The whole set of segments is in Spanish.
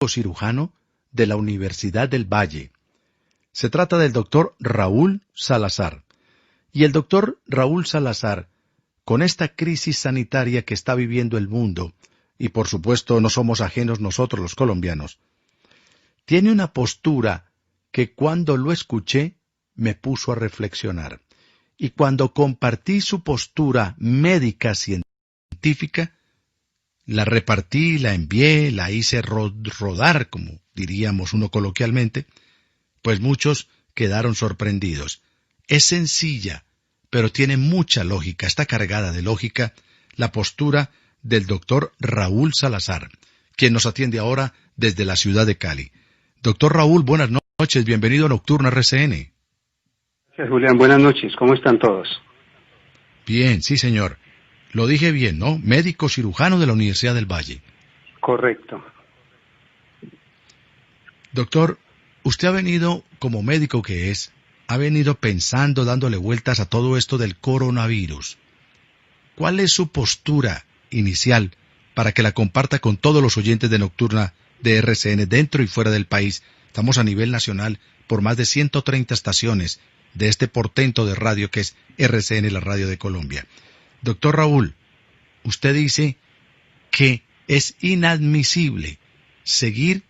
cirujano de la Universidad del Valle. Se trata del doctor Raúl Salazar. Y el doctor Raúl Salazar, con esta crisis sanitaria que está viviendo el mundo, y por supuesto no somos ajenos nosotros los colombianos, tiene una postura que cuando lo escuché me puso a reflexionar. Y cuando compartí su postura médica científica, la repartí, la envié, la hice rodar, como diríamos uno coloquialmente, pues muchos quedaron sorprendidos. Es sencilla, pero tiene mucha lógica, está cargada de lógica, la postura del doctor Raúl Salazar, quien nos atiende ahora desde la ciudad de Cali. Doctor Raúl, buenas noches, bienvenido a Nocturno RCN. Gracias, Julián, buenas noches, ¿cómo están todos? Bien, sí señor. Lo dije bien, ¿no? Médico cirujano de la Universidad del Valle. Correcto. Doctor, usted ha venido, como médico que es, ha venido pensando, dándole vueltas a todo esto del coronavirus. ¿Cuál es su postura inicial para que la comparta con todos los oyentes de Nocturna de RCN dentro y fuera del país? Estamos a nivel nacional por más de 130 estaciones de este portento de radio que es RCN, la radio de Colombia. Doctor Raúl, usted dice que es inadmisible seguir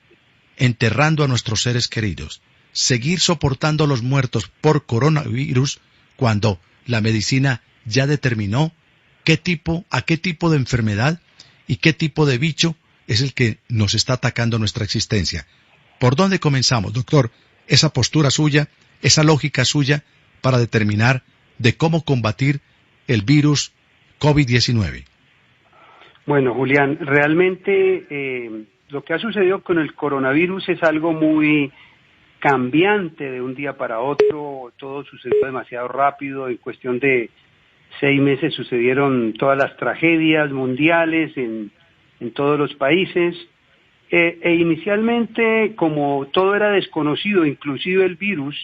enterrando a nuestros seres queridos, seguir soportando a los muertos por coronavirus cuando la medicina ya determinó a qué tipo de enfermedad y qué tipo de bicho es el que nos está atacando nuestra existencia. ¿Por dónde comenzamos, doctor? Esa postura suya, esa lógica suya para determinar de cómo combatir el virus COVID-19. Bueno, Julián, realmente lo que ha sucedido con el coronavirus es algo muy cambiante de un día para otro. Todo sucedió demasiado rápido. En cuestión de 6 meses sucedieron todas las tragedias mundiales en todos los países. Inicialmente, como todo era desconocido, inclusive el virus,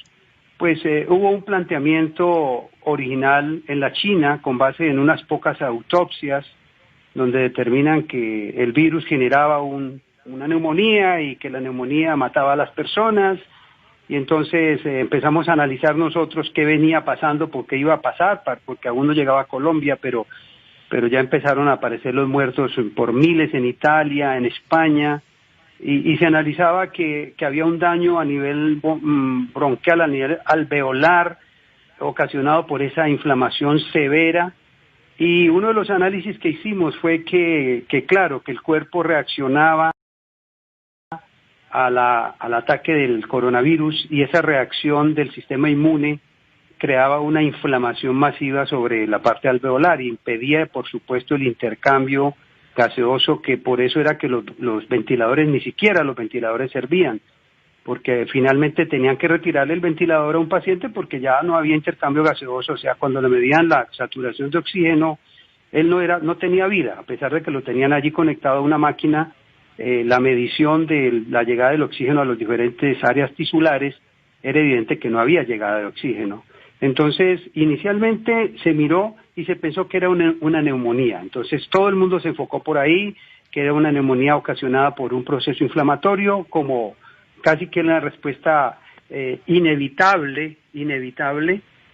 pues hubo un planteamiento original en la China con base en unas pocas autopsias donde determinan que el virus generaba una neumonía y que la neumonía mataba a las personas, y entonces empezamos a analizar nosotros qué venía pasando, por qué iba a pasar, porque aún no llegaba a Colombia, pero ya empezaron a aparecer los muertos por miles en Italia, en España, y se analizaba que había un daño a nivel bronquial, a nivel alveolar, ocasionado por esa inflamación severa. Y uno de los análisis que hicimos fue que claro, que el cuerpo reaccionaba al ataque del coronavirus, y esa reacción del sistema inmune creaba una inflamación masiva sobre la parte alveolar y impedía, por supuesto, el intercambio gaseoso, que por eso era que los ventiladores, ni siquiera los ventiladores servían, porque finalmente tenían que retirarle el ventilador a un paciente porque ya no había intercambio gaseoso. O sea, cuando le medían la saturación de oxígeno, él no tenía vida, a pesar de que lo tenían allí conectado a una máquina. La medición de la llegada del oxígeno a las diferentes áreas tisulares era evidente que no había llegada de oxígeno. Entonces, inicialmente se miró y se pensó que era una neumonía. Entonces, todo el mundo se enfocó por ahí, que era una neumonía ocasionada por un proceso inflamatorio, como casi que una respuesta inevitable,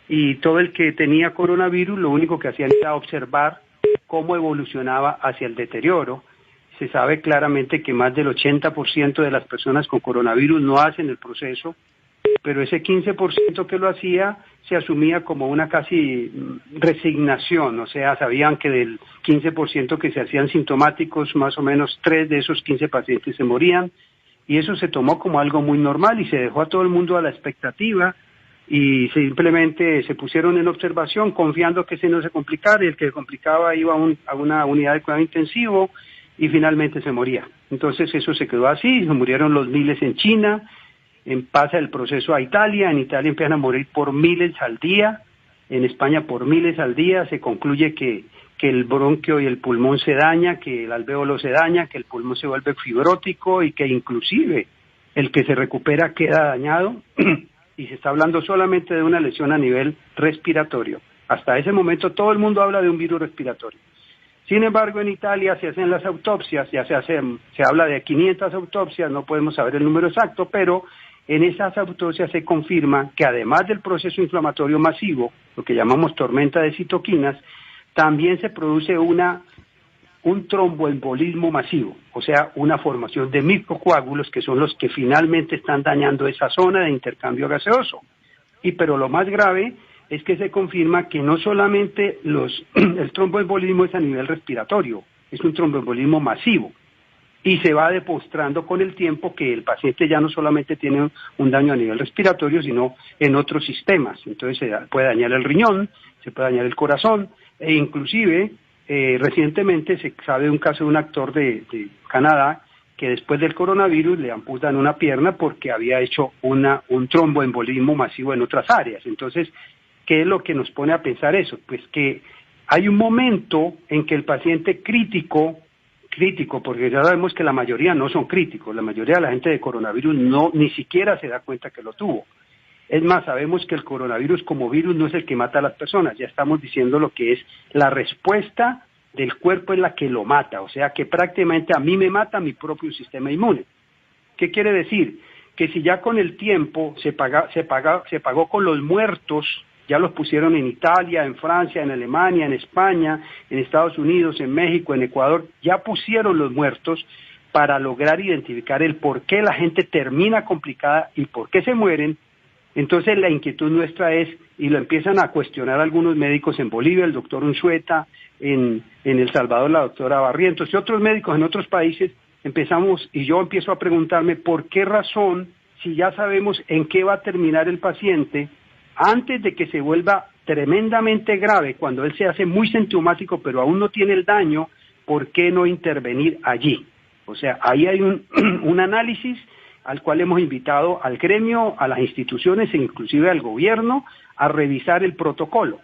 y todo el que tenía coronavirus lo único que hacían era observar cómo evolucionaba hacia el deterioro. Se sabe claramente que más del 80% de las personas con coronavirus no hacen el proceso, pero ese 15% que lo hacía se asumía como una casi resignación. O sea, sabían que del 15% que se hacían sintomáticos, más o menos 3 de esos 15 pacientes se morían, y eso se tomó como algo muy normal y se dejó a todo el mundo a la expectativa, y simplemente se pusieron en observación confiando que ese no se complicara, y el que se complicaba iba a una unidad de cuidado intensivo y finalmente se moría. Entonces eso se quedó así, se murieron los miles en China, pasa el proceso a Italia, en Italia empiezan a morir por miles al día, en España por miles al día, se concluye que el bronquio y el pulmón se daña, que el alvéolo se daña, que el pulmón se vuelve fibrótico y que inclusive el que se recupera queda dañado, y se está hablando solamente de una lesión a nivel respiratorio. Hasta ese momento todo el mundo habla de un virus respiratorio. Sin embargo, en Italia se hacen las autopsias, se habla de 500 autopsias, no podemos saber el número exacto, pero en esas autopsias se confirma que además del proceso inflamatorio masivo, lo que llamamos tormenta de citoquinas, también se produce un tromboembolismo masivo, o sea, una formación de microcoágulos que son los que finalmente están dañando esa zona de intercambio gaseoso. Pero lo más grave es que se confirma que no solamente el tromboembolismo es a nivel respiratorio, es un tromboembolismo masivo. Y se va demostrando con el tiempo que el paciente ya no solamente tiene un daño a nivel respiratorio, sino en otros sistemas. Entonces se puede dañar el riñón, se puede dañar el corazón, e inclusive recientemente se sabe de un caso de un actor de Canadá que después del coronavirus le amputan una pierna porque había hecho un tromboembolismo masivo en otras áreas. Entonces, ¿qué es lo que nos pone a pensar eso? Pues que hay un momento en que el paciente crítico, porque ya sabemos que la mayoría no son críticos, la mayoría de la gente de coronavirus ni siquiera se da cuenta que lo tuvo. Es más, sabemos que el coronavirus como virus no es el que mata a las personas, ya estamos diciendo lo que es la respuesta del cuerpo en la que lo mata, o sea que prácticamente a mí me mata mi propio sistema inmune. ¿Qué quiere decir? Que si ya con el tiempo se pagó con los muertos, ya los pusieron en Italia, en Francia, en Alemania, en España, en Estados Unidos, en México, en Ecuador, ya pusieron los muertos para lograr identificar el por qué la gente termina complicada y por qué se mueren. Entonces la inquietud nuestra es, y lo empiezan a cuestionar algunos médicos en Bolivia, el doctor Unzueta, en El Salvador la doctora Barrientos y otros médicos en otros países, yo empiezo a preguntarme por qué razón, si ya sabemos en qué va a terminar el paciente, antes de que se vuelva tremendamente grave, cuando él se hace muy sintomático pero aún no tiene el daño, ¿por qué no intervenir allí? O sea, ahí hay un análisis al cual hemos invitado al gremio, a las instituciones e inclusive al gobierno a revisar el protocolo,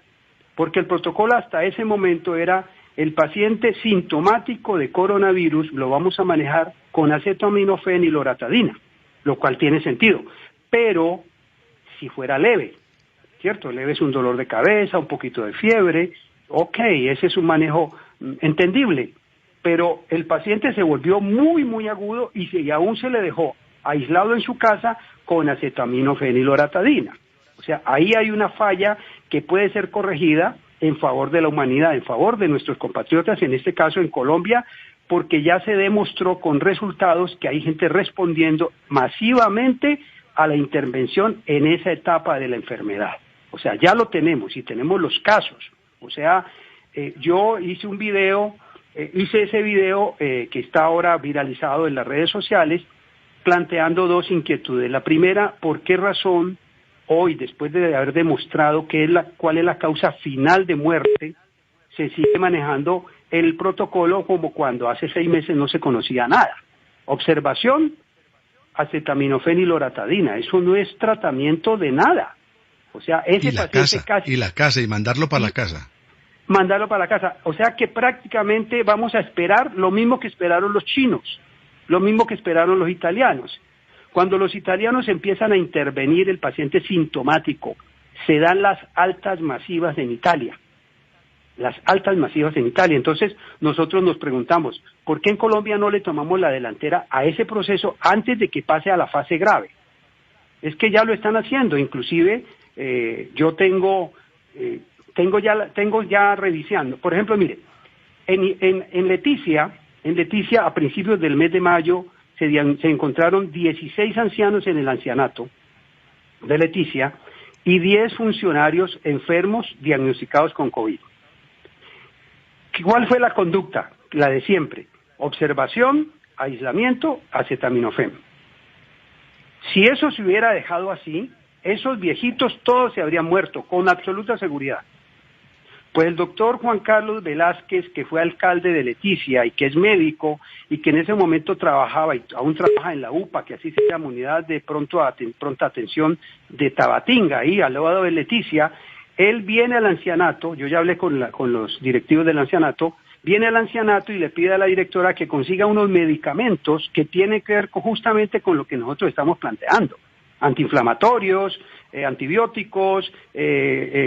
porque el protocolo hasta ese momento era el paciente sintomático de coronavirus lo vamos a manejar con acetaminofén y loratadina, lo cual tiene sentido, pero si fuera leve, ¿cierto? Leve es un dolor de cabeza, un poquito de fiebre, ok, ese es un manejo entendible, pero el paciente se volvió muy, muy agudo y aún se le dejó aislado en su casa con acetaminofén y loratadina. O sea, ahí hay una falla que puede ser corregida en favor de la humanidad, en favor de nuestros compatriotas, en este caso en Colombia, porque ya se demostró con resultados que hay gente respondiendo masivamente a la intervención en esa etapa de la enfermedad. O sea, ya lo tenemos y tenemos los casos. O sea, yo hice ese video que está ahora viralizado en las redes sociales, planteando dos inquietudes. La primera, ¿por qué razón hoy, después de haber demostrado cuál es la causa final de muerte, se sigue manejando el protocolo como cuando hace 6 meses no se conocía nada? Observación, acetaminofén y loratadina. Eso no es tratamiento de nada. O sea, ese paciente y mandarlo para la casa. Mandarlo para la casa. O sea que prácticamente vamos a esperar lo mismo que esperaron los chinos, lo mismo que esperaron los italianos. Cuando los italianos empiezan a intervenir el paciente sintomático, se dan las altas masivas en Italia. Entonces, nosotros nos preguntamos, ¿por qué en Colombia no le tomamos la delantera a ese proceso antes de que pase a la fase grave? Es que ya lo están haciendo, inclusive yo tengo ya revisando. Por ejemplo, mire, en Leticia, a principios del mes de mayo, se encontraron 16 ancianos en el ancianato de Leticia y 10 funcionarios enfermos diagnosticados con COVID. ¿Cuál fue la conducta? La de siempre. Observación, aislamiento, acetaminofén. Si eso se hubiera dejado así, esos viejitos todos se habrían muerto, con absoluta seguridad. Pues el doctor Juan Carlos Velázquez, que fue alcalde de Leticia y que es médico y que en ese momento trabajaba y aún trabaja en la UPA, que así se llama, Unidad de Pronta Atención de Tabatinga, ahí al lado de Leticia, él viene al ancianato, yo ya hablé con los directivos del ancianato, viene al ancianato y le pide a la directora que consiga unos medicamentos que tienen que ver justamente con lo que nosotros estamos planteando, antiinflamatorios, antibióticos,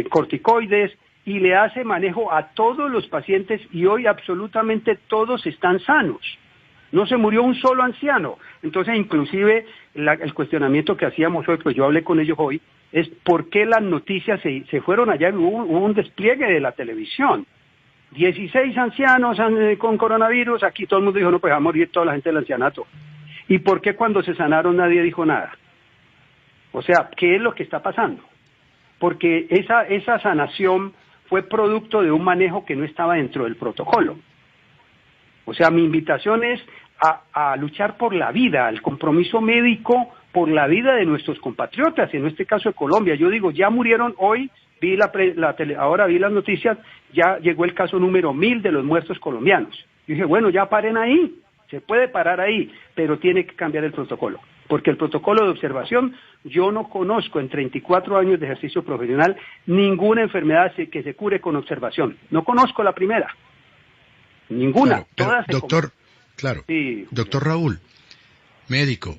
corticoides, y le hace manejo a todos los pacientes y hoy absolutamente todos están sanos. No se murió un solo anciano. Entonces, inclusive, el cuestionamiento que hacíamos hoy, pues yo hablé con ellos hoy, es por qué las noticias se fueron allá, hubo un despliegue de la televisión. 16 ancianos con coronavirus, aquí todo el mundo dijo, no, pues va a morir toda la gente del ancianato. ¿Y por qué cuando se sanaron nadie dijo nada? O sea, ¿qué es lo que está pasando? Porque esa sanación fue producto de un manejo que no estaba dentro del protocolo. O sea, mi invitación es a luchar por la vida, al compromiso médico por la vida de nuestros compatriotas, en este caso de Colombia. Yo digo, ya murieron hoy, ahora vi las noticias, ya llegó el caso número 1000 de los muertos colombianos. Yo dije, bueno, ya paren ahí, se puede parar ahí, pero tiene que cambiar el protocolo. Porque el protocolo de observación, yo no conozco en 34 años de ejercicio profesional ninguna enfermedad que se cure con observación. No conozco la primera. Ninguna. Claro, doctor, claro. Sí, doctor Raúl, médico,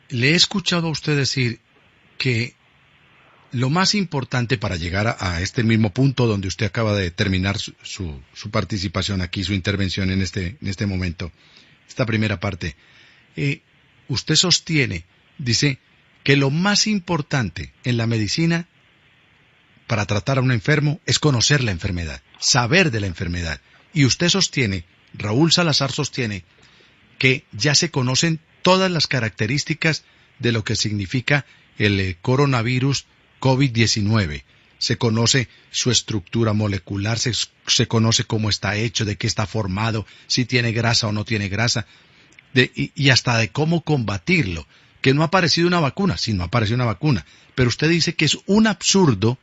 le he escuchado a usted decir que lo más importante para llegar a este mismo punto donde usted acaba de terminar su participación aquí, su intervención en este momento, esta primera parte, usted sostiene, dice, que lo más importante en la medicina para tratar a un enfermo es conocer la enfermedad, saber de la enfermedad. Y usted sostiene, Raúl Salazar sostiene, que ya se conocen todas las características de lo que significa el coronavirus COVID-19. Se conoce su estructura molecular, se conoce cómo está hecho, de qué está formado, si tiene grasa o no tiene grasa, y hasta de cómo combatirlo. Que no ha aparecido una vacuna, sí, no ha aparecido una vacuna. Pero usted dice que es un absurdo,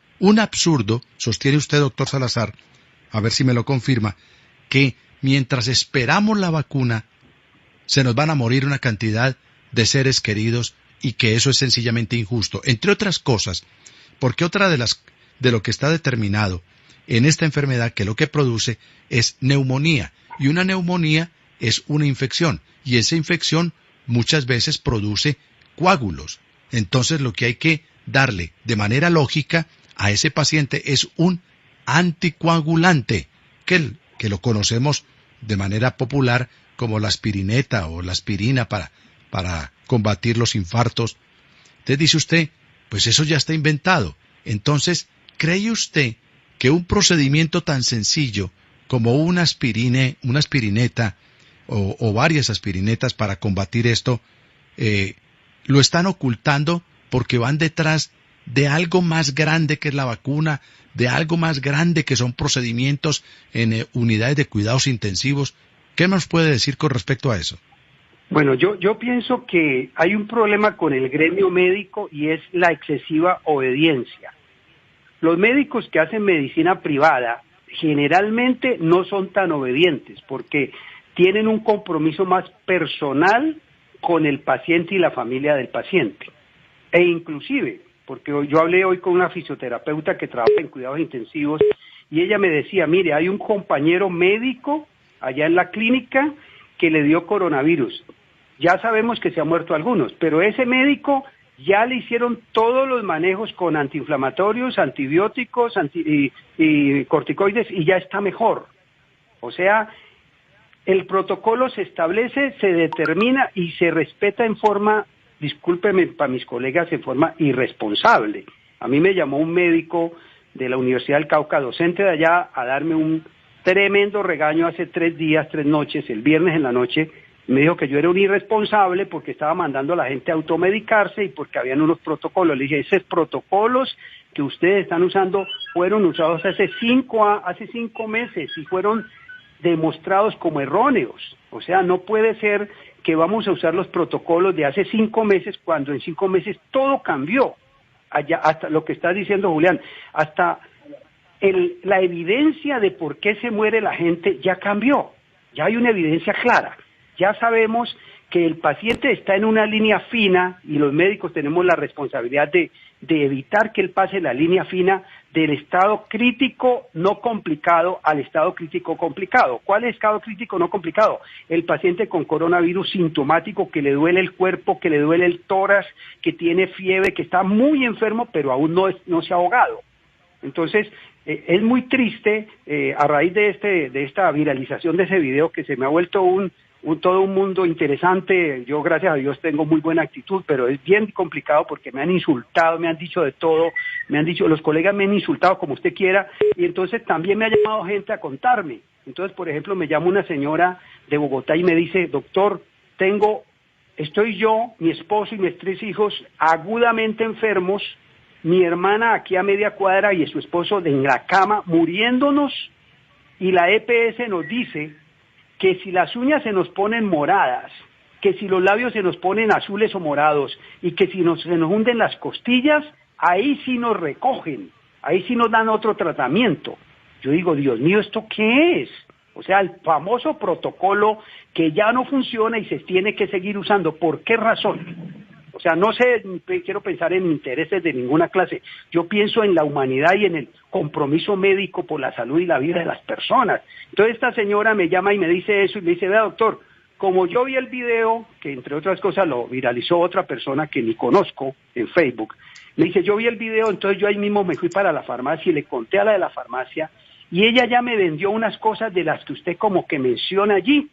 sostiene usted, doctor Salazar, a ver si me lo confirma, que mientras esperamos la vacuna, se nos van a morir una cantidad de seres queridos y que eso es sencillamente injusto. Entre otras cosas, porque otra de lo que está determinado en esta enfermedad, que lo que produce es neumonía, y una neumonía es una infección, y esa infección muchas veces produce coágulos. Entonces lo que hay que darle de manera lógica a ese paciente es un anticoagulante, que lo conocemos de manera popular como la aspirineta o la aspirina para combatir los infartos. Entonces dice usted, pues eso ya está inventado. Entonces, ¿cree usted que un procedimiento tan sencillo como una aspirineta o varias aspirinetas para combatir esto, lo están ocultando porque van detrás de algo más grande que es la vacuna, de algo más grande que son procedimientos en unidades de cuidados intensivos? ¿Qué nos puede decir con respecto a eso? Bueno, yo pienso que hay un problema con el gremio médico y es la excesiva obediencia. Los médicos que hacen medicina privada generalmente no son tan obedientes porque tienen un compromiso más personal con el paciente y la familia del paciente. E inclusive, porque yo hablé hoy con una fisioterapeuta que trabaja en cuidados intensivos y ella me decía, mire, hay un compañero médico allá en la clínica que le dio coronavirus. Ya sabemos que se han muerto algunos, pero ese médico ya le hicieron todos los manejos con antiinflamatorios, antibióticos y corticoides y ya está mejor. O sea, el protocolo se establece, se determina y se respeta en forma, discúlpeme para mis colegas, en forma irresponsable. A mí me llamó un médico de la Universidad del Cauca, docente de allá, a darme un tremendo regaño hace 3 días, 3 noches, el viernes en la noche. Me dijo que yo era un irresponsable porque estaba mandando a la gente a automedicarse y porque habían unos protocolos. Le dije, esos protocolos que ustedes están usando fueron usados hace 5 meses y fueron demostrados como erróneos. O sea, no puede ser que vamos a usar los protocolos de hace 5 meses cuando en 5 meses todo cambió. Allá, hasta lo que está diciendo Julián, hasta la evidencia de por qué se muere la gente ya cambió. Ya hay una evidencia clara. Ya sabemos que el paciente está en una línea fina y los médicos tenemos la responsabilidad de evitar que él pase la línea fina del estado crítico no complicado al estado crítico complicado. ¿Cuál es estado crítico no complicado? El paciente con coronavirus sintomático, que le duele el cuerpo, que le duele el tórax, que tiene fiebre, que está muy enfermo pero aún no se ha ahogado. Entonces, es muy triste a raíz de esta viralización de ese video, que se me ha vuelto todo un mundo interesante. Yo, gracias a Dios, tengo muy buena actitud, pero es bien complicado porque me han insultado, me han dicho de todo, los colegas me han insultado como usted quiera, y entonces también me ha llamado gente a contarme. Entonces, por ejemplo, me llama una señora de Bogotá y me dice: doctor, estoy yo, mi esposo y mis 3 hijos agudamente enfermos, mi hermana aquí a media cuadra y su esposo en la cama muriéndonos, y la EPS nos dice que si las uñas se nos ponen moradas, que si los labios se nos ponen azules o morados, y que si se nos hunden las costillas, ahí sí nos recogen, ahí sí nos dan otro tratamiento. Yo digo, Dios mío, ¿esto qué es? O sea, el famoso protocolo que ya no funciona y se tiene que seguir usando. ¿Por qué razón? O sea, no sé, quiero pensar en intereses de ninguna clase. Yo pienso en la humanidad y en el compromiso médico por la salud y la vida de las personas. Entonces esta señora me llama y me dice eso, y me dice: vea, doctor, como yo vi el video, que entre otras cosas lo viralizó otra persona que ni conozco en Facebook, me dice: yo vi el video, entonces yo ahí mismo me fui para la farmacia y le conté a la de la farmacia, y ella ya me vendió unas cosas de las que usted como que menciona allí,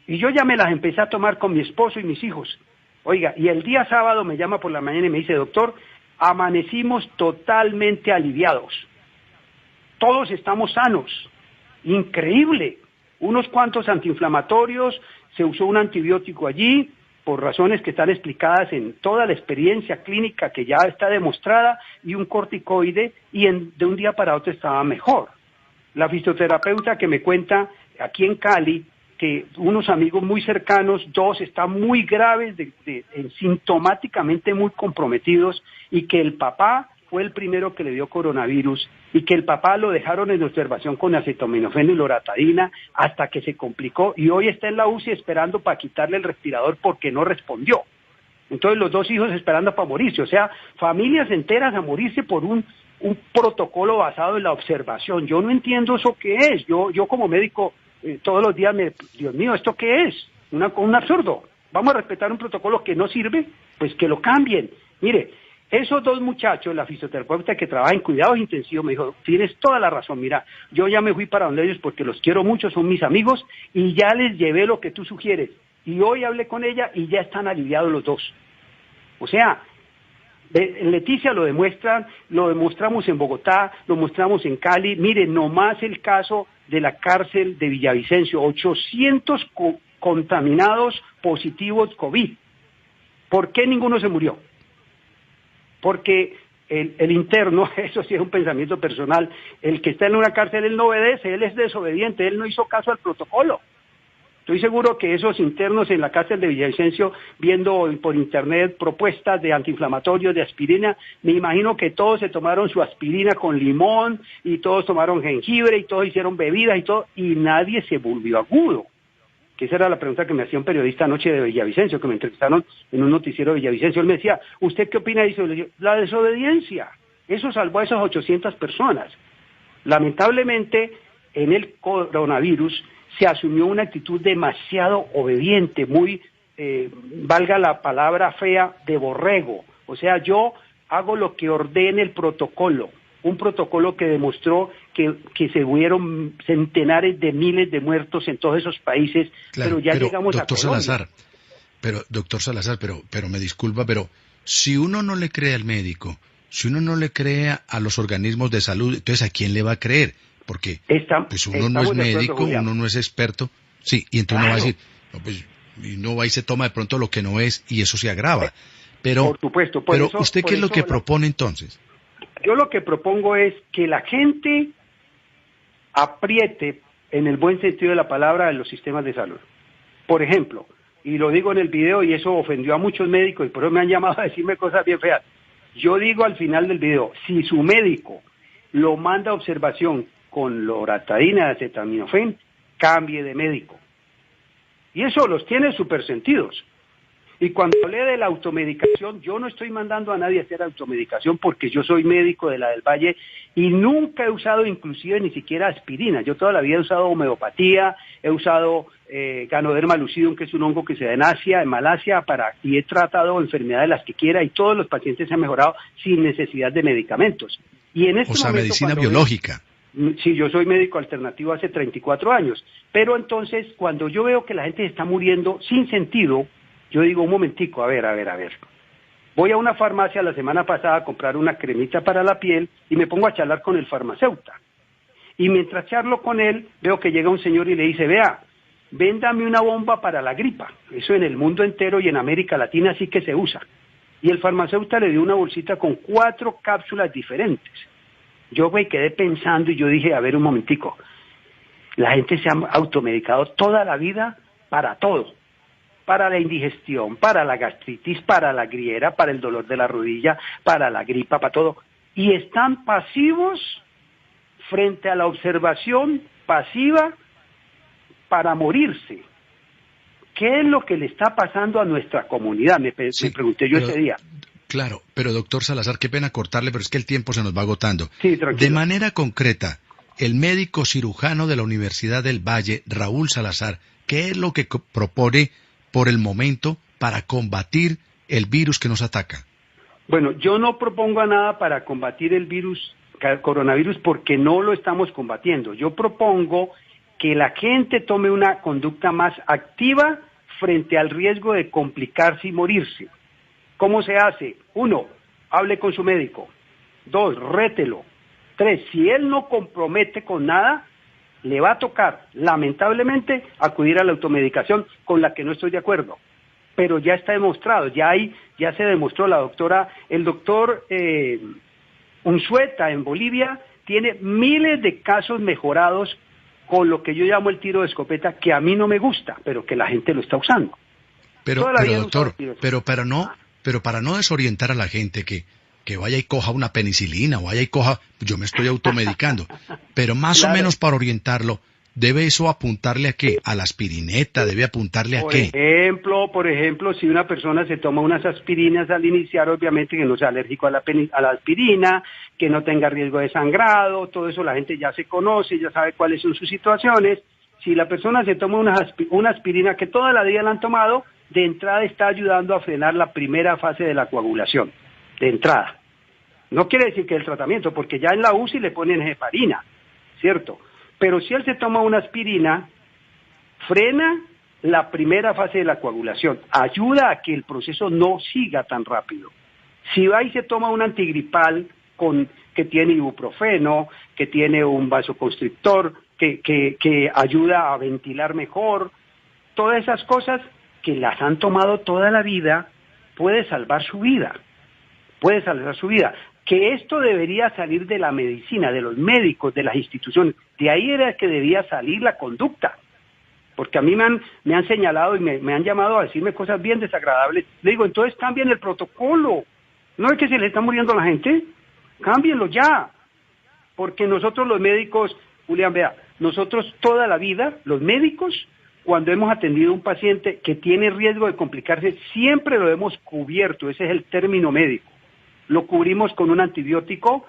y yo ya me las empecé a tomar con mi esposo y mis hijos. Oiga, y el día sábado me llama por la mañana y me dice: doctor, amanecimos totalmente aliviados. Todos estamos sanos. Increíble. Unos cuantos antiinflamatorios, se usó un antibiótico allí, por razones que están explicadas en toda la experiencia clínica que ya está demostrada, y un corticoide, y de un día para otro estaba mejor. La fisioterapeuta que me cuenta aquí en Cali, que unos amigos muy cercanos, 2 están muy graves, sintomáticamente muy comprometidos, y que el papá fue el primero que le dio coronavirus, y que el papá lo dejaron en observación con acetaminofén y loratadina hasta que se complicó, y hoy está en la UCI esperando para quitarle el respirador porque no respondió. Entonces los 2 hijos esperando para morirse, o sea, familias enteras a morirse por un protocolo basado en la observación. Yo no entiendo eso qué es. Yo como médico todos los días Dios mío, ¿esto qué es? Un absurdo. Vamos a respetar un protocolo que no sirve, pues que lo cambien. Mire, esos 2 muchachos, la fisioterapeuta que trabaja en cuidados intensivos, me dijo: tienes toda la razón, mira, yo ya me fui para donde ellos porque los quiero mucho, son mis amigos, y ya les llevé lo que tú sugieres. Y hoy hablé con ella y ya están aliviados los 2. O sea, Leticia lo demostramos en Bogotá, lo mostramos en Cali. Miren, nomás el caso de la cárcel de Villavicencio, 800 contaminados positivos COVID. ¿Por qué ninguno se murió? Porque el interno, eso sí es un pensamiento personal, el que está en una cárcel, él no obedece, él es desobediente, él no hizo caso al protocolo. Estoy seguro que esos internos en la cárcel de Villavicencio, viendo por internet propuestas de antiinflamatorios, de aspirina, me imagino que todos se tomaron su aspirina con limón, y todos tomaron jengibre, y todos hicieron bebidas y todo, y nadie se volvió agudo. Que esa era la pregunta que me hacía un periodista anoche de Villavicencio, que me entrevistaron en un noticiero de Villavicencio. Él me decía: ¿usted qué opina de eso? La desobediencia. Eso salvó a esas 800 personas. Lamentablemente, en el coronavirus se asumió una actitud demasiado obediente, muy, valga la palabra fea, de borrego. O sea, yo hago lo que ordene el protocolo, un protocolo que demostró que se hubieron centenares de miles de muertos en todos esos países, claro, pero ya llegamos doctor a Colombia. Salazar, doctor Salazar, pero me disculpa, pero si uno no le cree al médico, si uno no le cree a los organismos de salud, entonces ¿a quién le va a creer? Porque pues uno no es médico, uno no es experto, sí, y entonces uno va a decir, no, pues, y uno va y se toma de pronto lo que no es, y eso se agrava. Pero, por supuesto, pero eso, ¿usted qué es lo que propone entonces? Yo lo que propongo es que la gente apriete, en el buen sentido de la palabra, en los sistemas de salud. Por ejemplo, y lo digo en el video, y eso ofendió a muchos médicos, y por eso me han llamado a decirme cosas bien feas. Yo digo al final del video: si su médico lo manda a observación con loratadina de acetaminofén, cambie de médico. Y eso los tiene súper sentidos. Y cuando hablé de la automedicación, yo no estoy mandando a nadie a hacer automedicación, porque yo soy médico de la del Valle y nunca he usado inclusive ni siquiera aspirina. Yo toda la vida he usado homeopatía, he usado Ganoderma lucidum, que es un hongo que se da en Asia, en Malasia, y he tratado enfermedades las que quiera, y todos los pacientes se han mejorado sin necesidad de medicamentos. Y en este momento, medicina biológica. Sí, yo soy médico alternativo hace 34 años, pero entonces cuando yo veo que la gente se está muriendo sin sentido, yo digo, un momentico, a ver. Voy a una farmacia la semana pasada a comprar una cremita para la piel y me pongo a charlar con el farmacéutico. Y mientras charlo con él, veo que llega un señor y le dice, vea, véndame una bomba para la gripa. Eso en el mundo entero y en América Latina sí que se usa. Y el farmacéutico le dio una bolsita con 4 cápsulas diferentes. Yo me quedé pensando y yo dije, a ver un momentico, la gente se ha automedicado toda la vida para todo, para la indigestión, para la gastritis, para la griera, para el dolor de la rodilla, para la gripa, para todo, y están pasivos frente a la observación pasiva para morirse. ¿Qué es lo que le está pasando a nuestra comunidad? Me pregunté yo ese día. Claro, pero doctor Salazar, qué pena cortarle, pero es que el tiempo se nos va agotando. Sí, tranquilo. De manera concreta, el médico cirujano de la Universidad del Valle, Raúl Salazar, ¿qué es lo que propone por el momento para combatir el virus que nos ataca? Bueno, yo no propongo nada para combatir el coronavirus, porque no lo estamos combatiendo. Yo propongo que la gente tome una conducta más activa frente al riesgo de complicarse y morirse. ¿Cómo se hace? 1, hable con su médico. 2, rételo. 3, si él no compromete con nada, le va a tocar, lamentablemente, acudir a la automedicación, con la que no estoy de acuerdo. Pero ya está demostrado, ya se demostró, el doctor Unzueta en Bolivia tiene miles de casos mejorados con lo que yo llamo el tiro de escopeta, que a mí no me gusta, pero que la gente lo está usando. Pero doctor, pero para no desorientar a la gente que vaya y coja una penicilina o vaya y coja, yo me estoy automedicando, pero más o menos para orientarlo, ¿debe eso apuntarle a qué? ¿A la aspirineta? ¿Debe apuntarle a qué? Por ejemplo, si una persona se toma unas aspirinas al iniciar, obviamente que no sea alérgico a la aspirina, que no tenga riesgo de sangrado, todo eso la gente ya se conoce, ya sabe cuáles son sus situaciones. Si la persona se toma una aspirina que toda la vida la han tomado, de entrada está ayudando a frenar la primera fase de la coagulación, de entrada. No quiere decir que el tratamiento, porque ya en la UCI le ponen heparina, ¿cierto? Pero si él se toma una aspirina, frena la primera fase de la coagulación, ayuda a que el proceso no siga tan rápido. Si va y se toma un antigripal que tiene ibuprofeno, que tiene un vasoconstrictor, que ayuda a ventilar mejor, todas esas cosas que las han tomado toda la vida, puede salvar su vida. Que esto debería salir de la medicina, de los médicos, de las instituciones. De ahí era que debía salir la conducta. Porque a mí me han señalado y me han llamado a decirme cosas bien desagradables. Le digo, entonces cambien el protocolo. ¿No es que se le está muriendo a la gente? Cámbienlo ya. Porque nosotros los médicos, Julián, vea, nosotros toda la vida, los médicos, cuando hemos atendido a un paciente que tiene riesgo de complicarse, siempre lo hemos cubierto, ese es el término médico. Lo cubrimos con un antibiótico.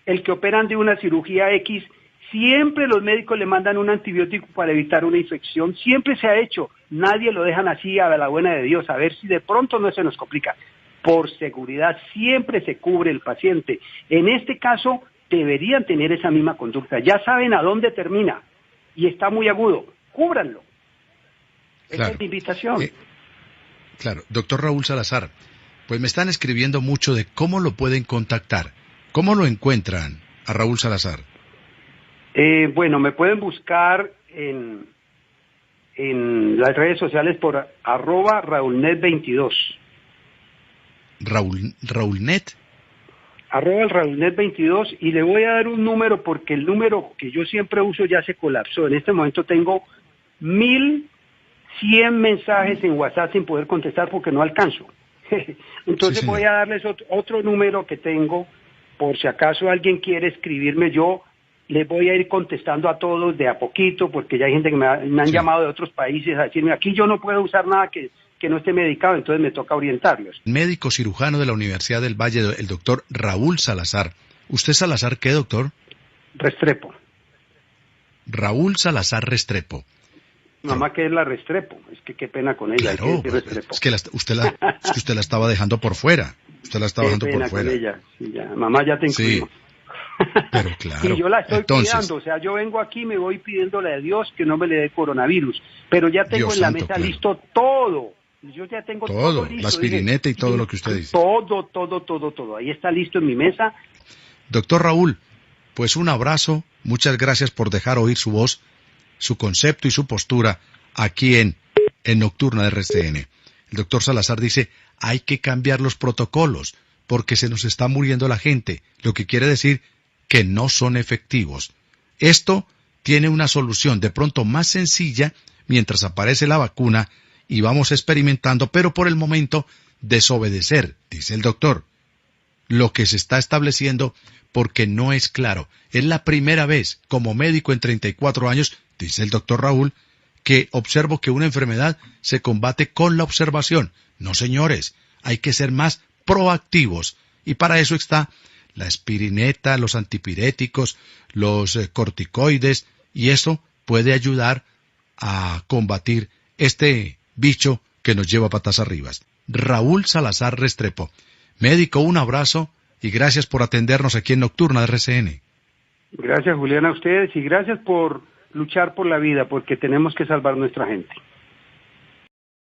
El que operan de una cirugía X, siempre los médicos le mandan un antibiótico para evitar una infección, siempre se ha hecho, nadie lo dejan así a la buena de Dios, a ver si de pronto no se nos complica. Por seguridad siempre se cubre el paciente. En este caso deberían tener esa misma conducta, ya saben a dónde termina y está muy agudo, cúbranlo. Claro. Esa es mi invitación. Claro, doctor Raúl Salazar, pues me están escribiendo mucho de cómo lo pueden contactar. ¿Cómo lo encuentran a Raúl Salazar? Bueno, me pueden buscar en las redes sociales por @RaúlNet22. ¿Raúlnet? @RaúlNet22, y le voy a dar un número porque el número que yo siempre uso ya se colapsó. En este momento tengo 1100 mensajes en WhatsApp sin poder contestar porque no alcanzo. Entonces sí, voy a darles otro número que tengo, por si acaso alguien quiere escribirme, yo les voy a ir contestando a todos de a poquito, porque ya hay gente que me han llamado de otros países a decirme, aquí yo no puedo usar nada que no esté medicado, entonces me toca orientarlos. Médico cirujano de la Universidad del Valle, el doctor Raúl Salazar. ¿Usted Salazar qué, doctor? Restrepo. Raúl Salazar Restrepo. Mamá, ¿qué es la Restrepo? Es que qué pena con ella. Claro, es que usted la estaba dejando por fuera. Usted la estaba dejando por fuera. Con ella. Sí, ya. Mamá, ya te incluimos. Sí. Pero claro, y yo la estoy entonces, cuidando, o sea, yo vengo aquí y me voy pidiéndole a Dios que no me le dé coronavirus, pero ya tengo Dios en la santo, mesa claro. listo todo. Yo ya tengo todo Todo, la listo. aspirineta y todo lo que usted dice. Todo. Ahí está listo en mi mesa. Doctor Raúl, pues un abrazo, muchas gracias por dejar oír su voz, su concepto y su postura aquí en Nocturna de RCN. El doctor Salazar dice, hay que cambiar los protocolos porque se nos está muriendo la gente, lo que quiere decir que no son efectivos. Esto tiene una solución de pronto más sencilla mientras aparece la vacuna y vamos experimentando, pero por el momento desobedecer, dice el doctor, lo que se está estableciendo porque no es claro. Es la primera vez como médico en 34 años, dice el doctor Raúl, que observo que una enfermedad se combate con la observación. No, señores, hay que ser más proactivos y para eso está la aspirineta, los antipiréticos, los corticoides y eso puede ayudar a combatir este bicho que nos lleva patas arriba. Raúl Salazar Restrepo, médico, un abrazo y gracias por atendernos aquí en Nocturna de RCN. Gracias, Julián, a ustedes y gracias por luchar por la vida, porque tenemos que salvar nuestra gente.